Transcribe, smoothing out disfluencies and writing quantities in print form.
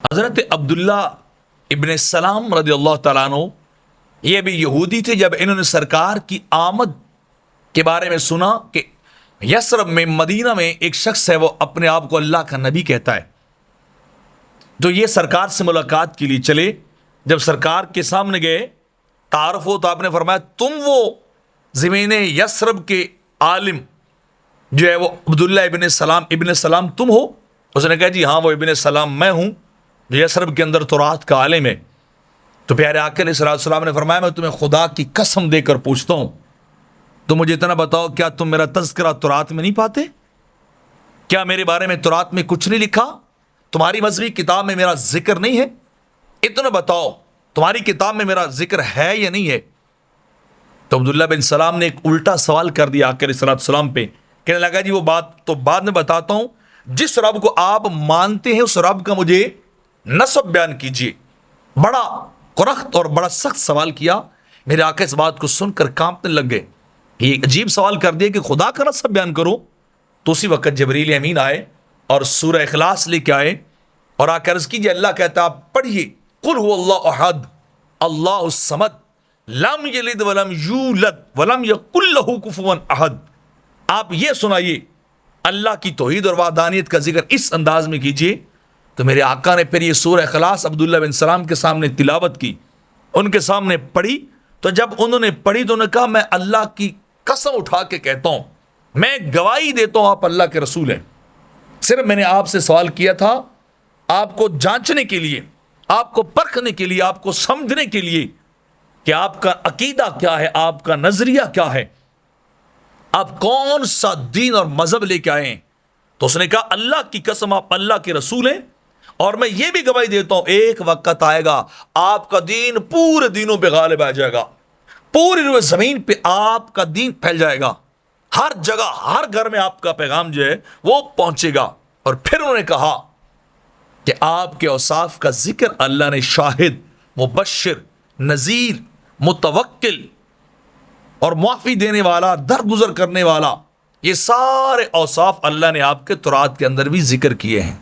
حضرت عبداللہ ابن سلام رضی اللہ تعالیٰ عنہ یہ بھی یہودی تھے. جب انہوں نے سرکار کی آمد کے بارے میں سنا کہ یثرب میں مدینہ میں ایک شخص ہے وہ اپنے آپ کو اللہ کا نبی کہتا ہے, تو یہ سرکار سے ملاقات کے لیے چلے. جب سرکار کے سامنے گئے تعارف ہو تو آپ نے فرمایا تم وہ زمین یثرب کے عالم جو ہے وہ عبداللہ ابن سلام تم ہو؟ اس نے کہا جی ہاں وہ ابن سلام میں ہوں جو یثرب کے اندر تورات کا عالم ہے. تو پیارے آقا علیہ السلام نے فرمایا میں تمہیں خدا کی قسم دے کر پوچھتا ہوں, تو مجھے اتنا بتاؤ کیا تم میرا تذکرہ تورات میں نہیں پاتے؟ کیا میرے بارے میں تورات میں کچھ نہیں لکھا؟ تمہاری مذہبی کتاب میں میرا ذکر نہیں ہے؟ اتنا بتاؤ تمہاری کتاب میں میرا ذکر ہے یا نہیں ہے؟ تو عبداللہ بن سلام نے ایک الٹا سوال کر دیا آقا علیہ السلام پہ, کہنے لگا جی وہ بات تو بعد میں بتاتا ہوں, جس رب کو آپ مانتے ہیں اس رب کا مجھے نسب بیان کیجیے. بڑا قرخت اور بڑا سخت سوال کیا. میرے آقا اس بات کو سن کر کانپنے لگ گئے. یہ عجیب سوال کر دیا کہ خدا کا نسب بیان کرو. تو اسی وقت جبریل امین آئے اور سورہ اخلاص لے کے آئے اور آ کر عرض کیجیے اللہ کہتا آپ پڑھیے قل هو اللہ احد اللہ الصمد لم یلد ولم یولد ولم یکن لہ کفوا احد. آپ یہ سنائیے اللہ کی توحید اور وحدانیت کا ذکر اس انداز میں کیجیے. تو میرے آقا نے پھر یہ سورہ اخلاص عبداللہ بن سلام کے سامنے تلاوت کی, ان کے سامنے پڑھی. تو جب انہوں نے پڑھی تو انہوں نے کہا میں اللہ کی قسم اٹھا کے کہتا ہوں, میں گواہی دیتا ہوں آپ اللہ کے رسول ہیں. صرف میں نے آپ سے سوال کیا تھا آپ کو جانچنے کے لیے, آپ کو پرکھنے کے لیے, آپ کو سمجھنے کے لیے کہ آپ کا عقیدہ کیا ہے, آپ کا نظریہ کیا ہے, آپ کون سا دین اور مذہب لے کے آئے ہیں. تو اس نے کہا اللہ کی قسم آپ اللہ کے رسول ہیں, اور میں یہ بھی گواہی دیتا ہوں ایک وقت آئے گا آپ کا دین پورے دینوں پہ غالب آ جائے گا, پوری روئے زمین پہ آپ کا دین پھیل جائے گا, ہر جگہ ہر گھر میں آپ کا پیغام جو ہے وہ پہنچے گا. اور پھر انہوں نے کہا کہ آپ کے اوصاف کا ذکر اللہ نے شاہد, مبشر, نذیر, متوکل اور معافی دینے والا, درگزر کرنے والا, یہ سارے اوصاف اللہ نے آپ کے تورات کے اندر بھی ذکر کیے ہیں.